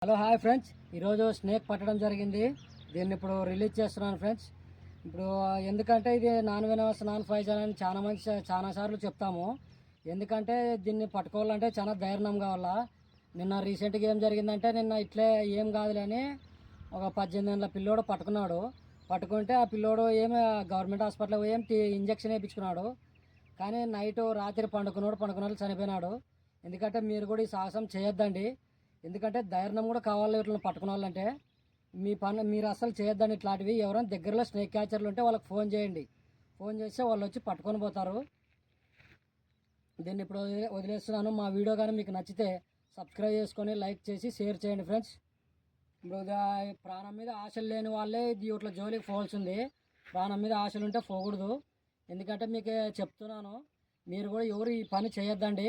Hello hi friends, ఈరోజు snake పట్టడం జరిగింది. దీన్ని ఇప్పుడు రిలీజ్ చేస్తున్నాను ఫ్రెండ్స్. ఇప్పుడు ఎందుకంటే ఇది నాన్ వెనమస్ నాన్ పాయిజన్ అని చాలా సార్లు చెప్తాము. ఎందుకంటే దీన్ని పట్టుకోవాలంటే చాలా ధైర్యం కావాలా. నిన్న రీసెంట్గా ఏం జరిగిందంటే నిన్న ఇట్లే ఏం కాదులే అని ఒక 18 ఏళ్ళ పిల్లోడు పట్టుకుంటే ఆ పిల్లోడు ఏమి గవర్నమెంట్ హాస్పిటల్లో ఇంజక్షన్ వేయించుకున్నాడు. కానీ రాత్రి పండుకున్నాడు చనిపోయినాడు. ఎందుకంటే మీరు కూడా ఈ సాహసం చేయొద్దండి. ఎందుకంటే ధైర్యం కూడా కావాలి ఇట్లా పట్టుకునే మీరు అసలు చేయొద్దండి ఇట్లాంటివి. ఎవరైనా దగ్గరలో స్నేక్ క్యాచర్లు ఉంటే వాళ్ళకి ఫోన్ చేయండి. ఫోన్ చేస్తే వాళ్ళు వచ్చి పట్టుకొని పోతారు. దీన్ని ఇప్పుడు వదిలేస్తున్నాను. మా వీడియో కానీ మీకు నచ్చితే సబ్స్క్రైబ్ చేసుకొని లైక్ చేసి షేర్ చేయండి ఫ్రెండ్స్. ఇప్పుడు ప్రాణం మీద ఆశలు లేని వాళ్ళే ఇట్లా జోలికి పోవాల్సింది. ప్రాణం మీద ఆశలు ఉంటే పోకూడదు. ఎందుకంటే మీకు చెప్తున్నాను, మీరు కూడా ఎవరు ఈ పని చేయొద్దండి.